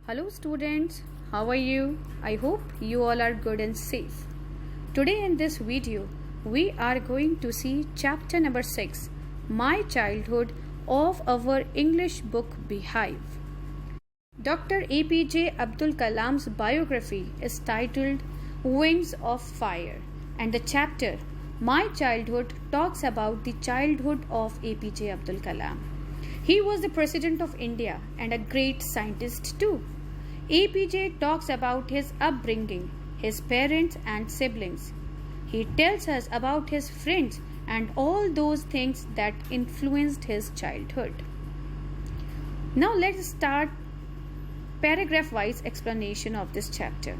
Hello students, how are you? I hope you all are good and safe. Today in this video, we are going to see chapter number 6, My Childhood, of our English book Beehive. Dr. APJ Abdul Kalam's biography is titled Wings of Fire, and the chapter My Childhood talks about the childhood of APJ Abdul Kalam. He was the President of India and a great scientist too. APJ talks about his upbringing, his parents and siblings. He tells us about his friends and all those things that influenced his childhood. Now let's start paragraph-wise explanation of this chapter.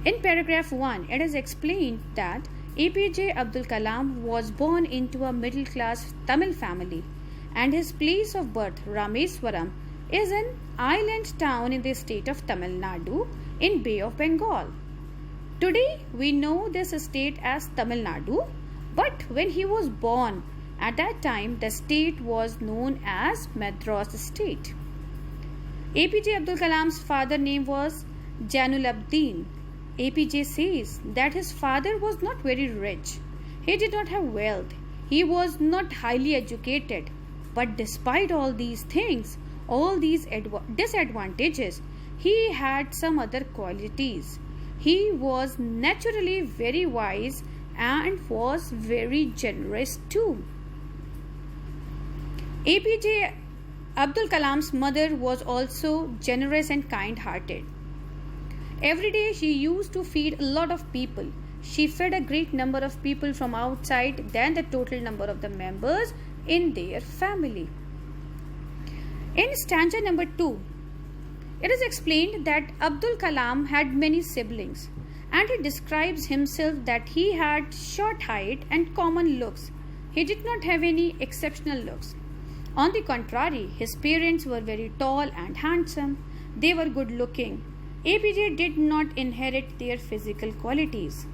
In paragraph 1, it is explained that APJ Abdul Kalam was born into a middle-class Tamil family and his place of birth, Rameswaram, is an island town in the state of Tamil Nadu in Bay of Bengal. Today we know this state as Tamil Nadu, but when he was born, at that time the state was known as Madras state. APJ Abdul Kalam's father name was Jainul-Abdin. APJ says that his father was not very rich. He did not have wealth. He was not highly educated. But despite all these things, all these disadvantages, he had some other qualities. He was naturally very wise and was very generous too. APJ Abdul Kalam's mother was also generous and kind-hearted. Every day she used to feed a lot of people. She fed a great number of people from outside than the total number of the members in their family. In stanza number 2, it is explained that Abdul Kalam had many siblings, and he describes himself that he had short height and common looks. He did not have any exceptional looks. On the contrary, his parents were very tall and handsome. They were good looking. APJ did not inherit their physical qualities.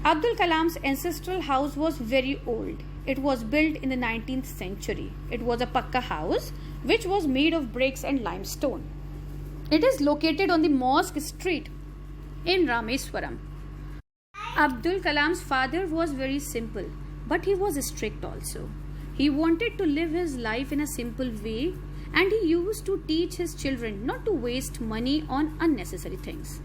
Abdul Kalam's ancestral house was very old. It was built in the 19th century. It was a Pakka house which was made of bricks and limestone. It is located on the Mosque Street in Rameswaram. Abdul Kalam's father was very simple, but he was strict also. He wanted to live his life in a simple way, and he used to teach his children not to waste money on unnecessary things.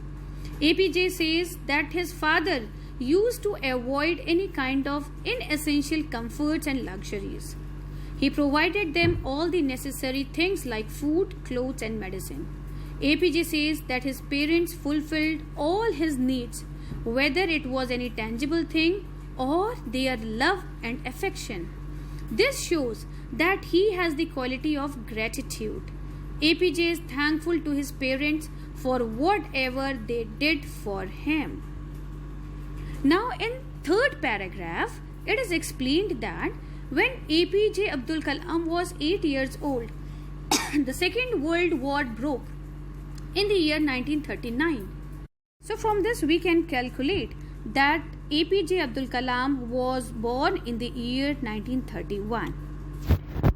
APJ says that his father used to avoid any kind of inessential comforts and luxuries. He provided them all the necessary things like food, clothes and medicine. APJ says that his parents fulfilled all his needs, whether it was any tangible thing or their love and affection. This shows that he has the quality of gratitude. APJ is thankful to his parents for whatever they did for him. Now in third paragraph, it is explained that when APJ Abdul Kalam was 8 years old, the Second World War broke in the year 1939. So from this we can calculate that APJ Abdul Kalam was born in the year 1931.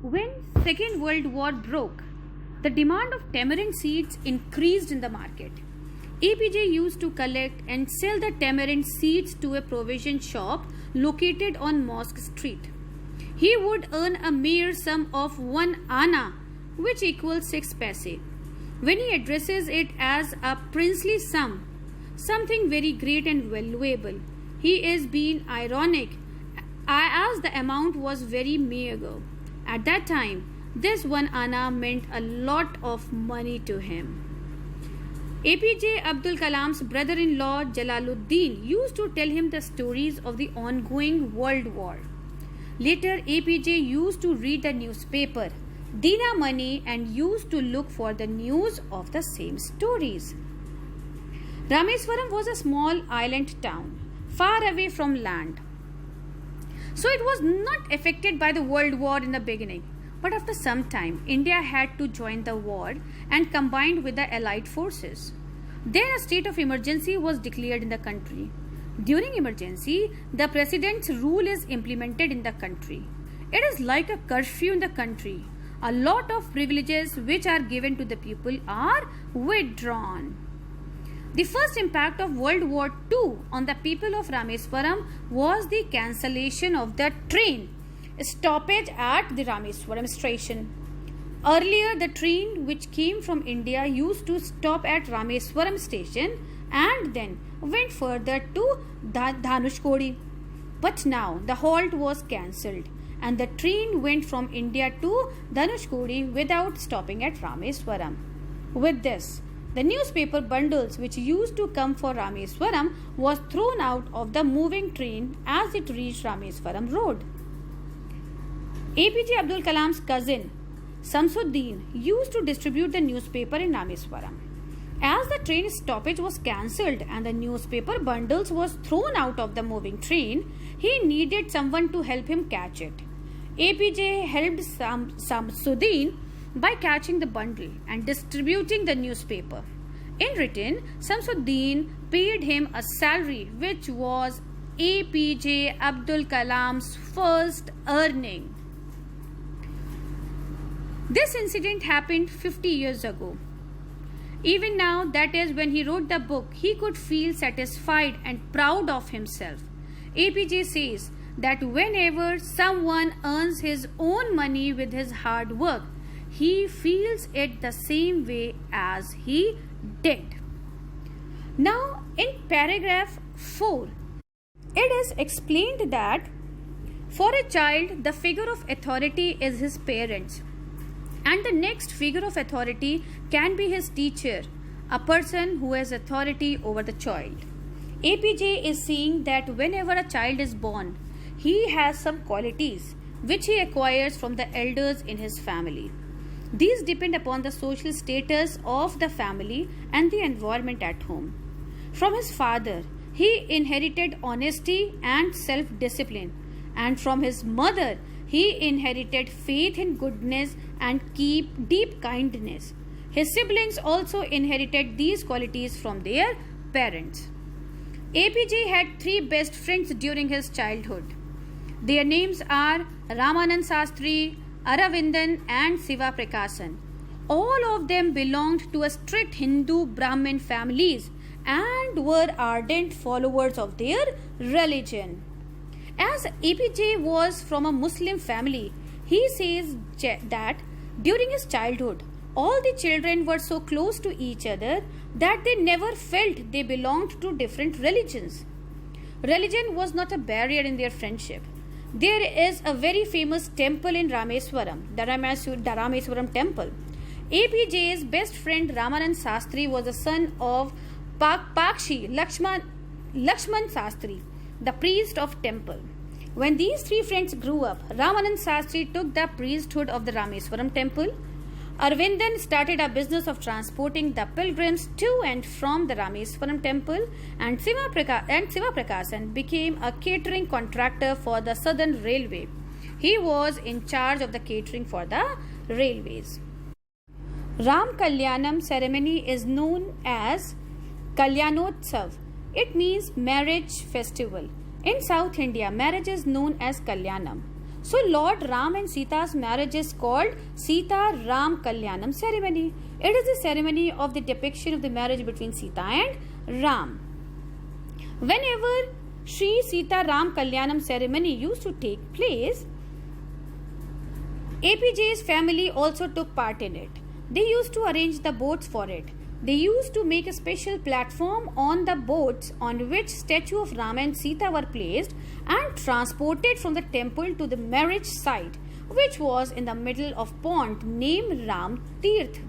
When Second World War broke, the demand of tamarind seeds increased in the market. APJ used to collect and sell the tamarind seeds to a provision shop located on Mosque Street. He would earn a mere sum of 1 anna, which equals 6 paise. When he addresses it as a princely sum, something very great and valuable, he is being ironic, as the amount was very meager. At that time, this 1 anna meant a lot of money to him. APJ Abdul Kalam's brother-in-law Jalaluddin used to tell him the stories of the ongoing World War. Later, APJ used to read the newspaper Dinamani and used to look for the news of the same stories. Rameswaram was a small island town, far away from land. So it was not affected by the World War in the beginning. But after some time, India had to join the war and combined with the Allied forces. Then a state of emergency was declared in the country. During emergency, the president's rule is implemented in the country. It is like a curfew in the country. a lot of privileges which are given to the people are withdrawn. The first impact of World War II on the people of Rameswaram was the cancellation of the train stoppage at the Rameswaram station. Earlier, the train which came from India used to stop at Rameswaram station and then went further to Dhanushkodi. But now the halt was cancelled and the train went from India to Dhanushkodi without stopping at Rameswaram. With this, the newspaper bundles which used to come for Rameswaram was thrown out of the moving train as it reached Rameswaram road. APJ Abdul Kalam's cousin Samsuddin used to distribute the newspaper in Rameswaram. As the train stoppage was cancelled and the newspaper bundles was thrown out of the moving train, he needed someone to help him catch it. APJ helped Samsuddin by catching the bundle and distributing the newspaper. In return, Samsuddin paid him a salary which was APJ Abdul Kalam's first earning. This incident happened 50 years ago. Even now, that is when he wrote the book, he could feel satisfied and proud of himself. APJ says that whenever someone earns his own money with his hard work, he feels it the same way as he did. Now, in paragraph 4, it is explained that for a child, the figure of authority is his parents. And the next figure of authority can be his teacher, a person who has authority over the child. APJ is saying that whenever a child is born, he has some qualities which he acquires from the elders in his family. These depend upon the social status of the family and the environment at home. From his father, he inherited honesty and self-discipline, and from his mother, he inherited faith in goodness and deep kindness. His siblings also inherited these qualities from their parents. APJ had 3 best friends during his childhood. Their names are Ramanand Sastri, Aravindan and Siva Prakasan. All of them belonged to a strict Hindu Brahmin families and were ardent followers of their religion. As APJ was from a Muslim family, he says that during his childhood, all the children were so close to each other that they never felt they belonged to different religions. Religion was not a barrier in their friendship. There is a very famous temple in Rameswaram, the Rameswaram temple. APJ's best friend Ramanand Sastri was the son of Pakshi Lakshman Sastri, the priest of temple. When these 3 friends grew up, Ramanand Sastri took the priesthood of the Rameswaram temple. Aravindan started a business of transporting the pilgrims to and from the Rameswaram temple, and Siva Prakasan became a catering contractor for the Southern Railway. He was in charge of the catering for the railways. Ram Kalyanam ceremony is known as Kalyanotsav. It means marriage festival. In South India, marriage is known as Kalyanam. So Lord Ram and Sita's marriage is called Sita Ram Kalyanam ceremony. It is the ceremony of the depiction of the marriage between Sita and Ram. Whenever Sri Sita Ram Kalyanam ceremony used to take place, APJ's family also took part in it. They used to arrange the boats for it. They used to make a special platform on the boats on which statue of Rama and Sita were placed and transported from the temple to the marriage site, which was in the middle of pond named Ram Tirth.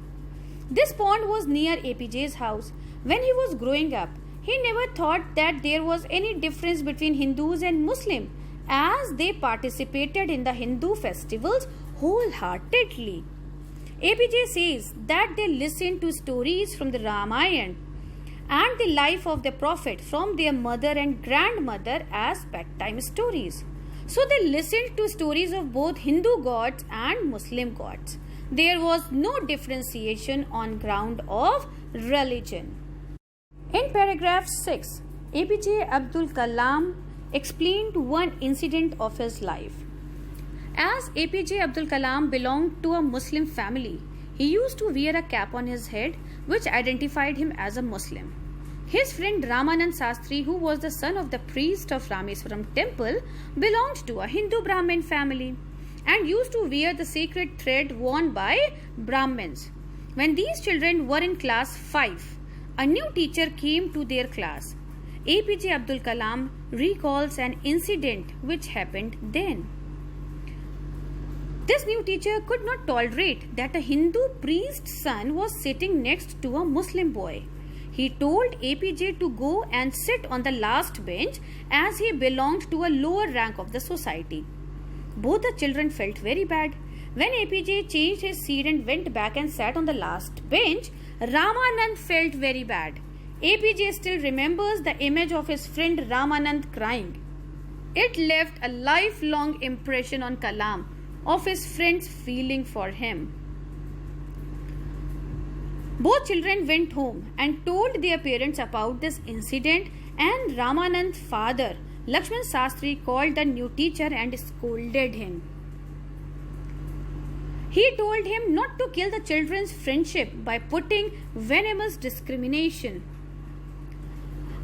This pond was near APJ's house. When he was growing up, he never thought that there was any difference between Hindus and Muslims, as they participated in the Hindu festivals wholeheartedly. APJ says that they listened to stories from the Ramayana and the life of the Prophet from their mother and grandmother as bedtime stories. So they listened to stories of both Hindu gods and Muslim gods. There was no differentiation on ground of religion. In paragraph 6, APJ Abdul Kalam explained one incident of his life. As APJ Abdul Kalam belonged to a Muslim family, he used to wear a cap on his head which identified him as a Muslim. His friend Ramanand Sastry, who was the son of the priest of Rameswaram temple, belonged to a Hindu Brahmin family and used to wear the sacred thread worn by Brahmins. When these children were in class 5, a new teacher came to their class. APJ Abdul Kalam recalls an incident which happened then. This new teacher could not tolerate that a Hindu priest's son was sitting next to a Muslim boy. He told APJ to go and sit on the last bench as he belonged to a lower rank of the society. Both the children felt very bad. When APJ changed his seat and went back and sat on the last bench, Ramanand felt very bad. APJ still remembers the image of his friend Ramanand crying. It left a lifelong impression on Kalam of his friend's feeling for him. Both children went home and told their parents about this incident, and Ramanand's father, Lakshman Sastry, called the new teacher and scolded him. He told him not to kill the children's friendship by putting venomous discrimination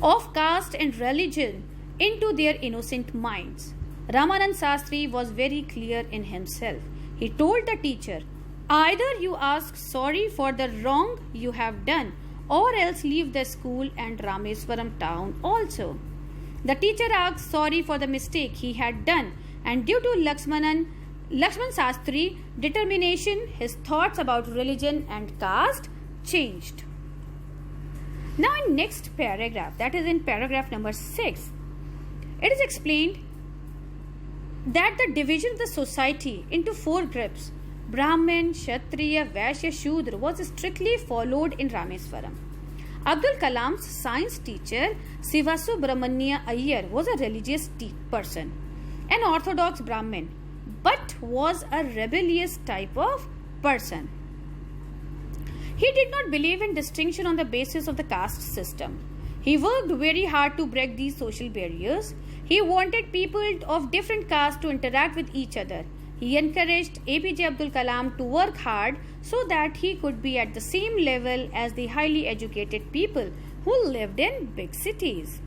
of caste and religion into their innocent minds. Ramanand Sastry was very clear in himself. He told the teacher, "Either you ask sorry for the wrong you have done, or else leave the school and Rameswaram town also." The teacher asked sorry for the mistake he had done, and due to Lakshman Sastri's determination, his thoughts about religion and caste changed. Now in next paragraph, that is in paragraph number 6, it is explained that the division of the society into 4 groups, Brahmin, Kshatriya, Vaishya, Shudra, was strictly followed in Rameswaram. Abdul Kalam's science teacher, Sivasubramania Iyer, was a religious person, an orthodox Brahmin, but was a rebellious type of person. He did not believe in distinction on the basis of the caste system. He worked very hard to break these social barriers. He wanted people of different castes to interact with each other. He encouraged APJ Abdul Kalam to work hard so that he could be at the same level as the highly educated people who lived in big cities.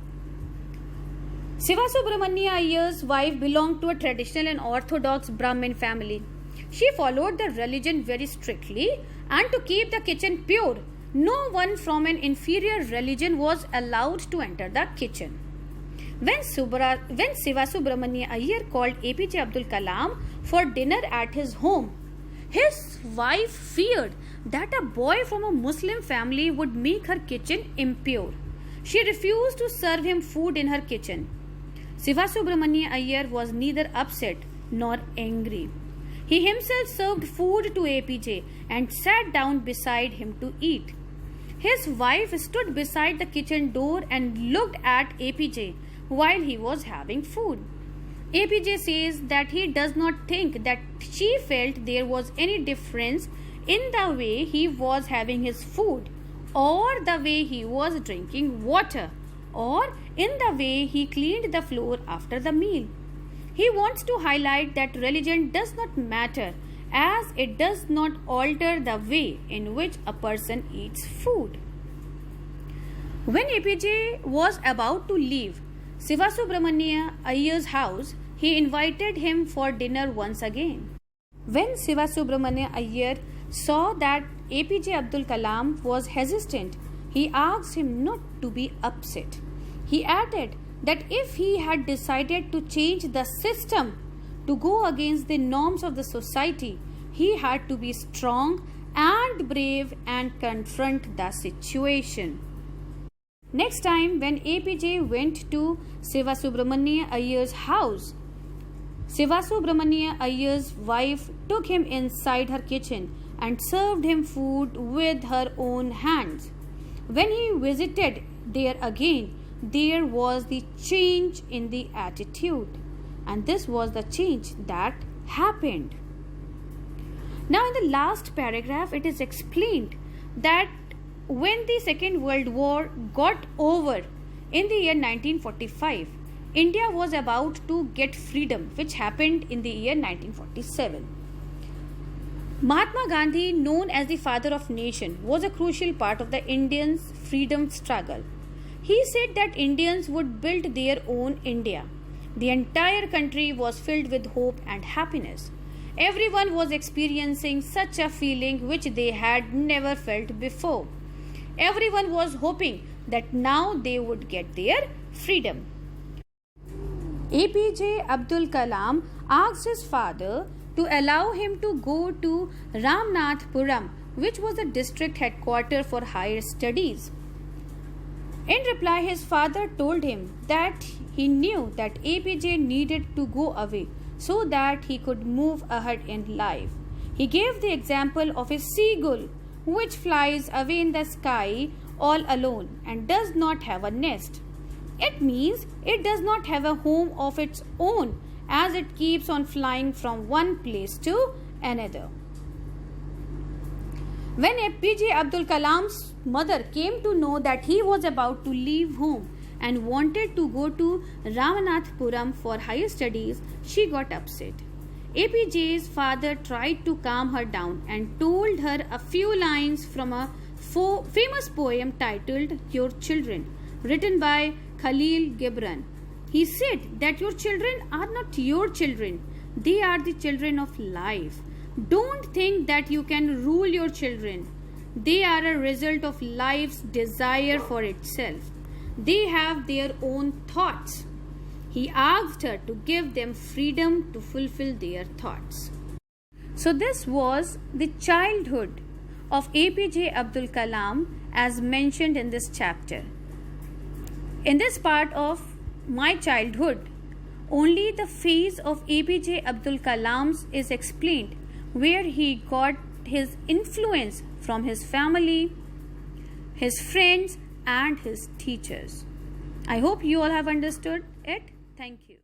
Sivasubramania Iyer's wife belonged to a traditional and orthodox Brahmin family. She followed the religion very strictly, and to keep the kitchen pure, no one from an inferior religion was allowed to enter the kitchen. When Sivasubramania Iyer called APJ Abdul Kalam for dinner at his home, his wife feared that a boy from a Muslim family would make her kitchen impure. She refused to serve him food in her kitchen. Sivasubramania Iyer was neither upset nor angry. He himself served food to APJ and sat down beside him to eat. His wife stood beside the kitchen door and looked at APJ while he was having food. APJ says that he does not think that she felt there was any difference in the way he was having his food, or the way he was drinking water, or in the way he cleaned the floor after the meal. He wants to highlight that religion does not matter, as it does not alter the way in which a person eats food. When APJ was about to leave Sivasubramania Iyer's house, he invited him for dinner once again. When Sivasubramania Iyer saw that APJ Abdul Kalam was hesitant, he asked him not to be upset. He added that if he had decided to change the system to go against the norms of the society, he had to be strong and brave and confront the situation. Next time, when APJ went to Sivasubramania Iyer's house, Sivasubramania Iyer's wife took him inside her kitchen and served him food with her own hands. When he visited there again, there was the change in the attitude, and this was the change that happened. Now, in the last paragraph, it is explained that when the Second World War got over in the year 1945, India was about to get freedom, which happened in the year 1947. Mahatma Gandhi, known as the father of nation, was a crucial part of the Indians' freedom struggle. He said that Indians would build their own India. The entire country was filled with hope and happiness. Everyone was experiencing such a feeling which they had never felt before. Everyone was hoping that now they would get their freedom. APJ Abdul Kalam asked his father to allow him to go to Ramnathpuram, which was the district headquarters for higher studies. In reply, his father told him that he knew that APJ needed to go away so that he could move ahead in life. He gave the example of a seagull which flies away in the sky all alone and does not have a nest. It means it does not have a home of its own as it keeps on flying from one place to another. When APJ Abdul Kalam's mother came to know that he was about to leave home and wanted to go to Ramnathpuram for higher studies, she got upset. APJ's father tried to calm her down and told her a few lines from a famous poem titled Your Children, written by Khalil Gibran. He said that your children are not your children, they are the children of life. Don't think that you can rule your children. They are a result of life's desire for itself. They have their own thoughts. He asked her to give them freedom to fulfill their thoughts. So this was the childhood of APJ Abdul Kalam as mentioned in this chapter. In this part of my childhood, only the phase of APJ Abdul Kalam's is explained, where he got his influence from his family, his friends, and his teachers. I hope you all have understood it. Thank you.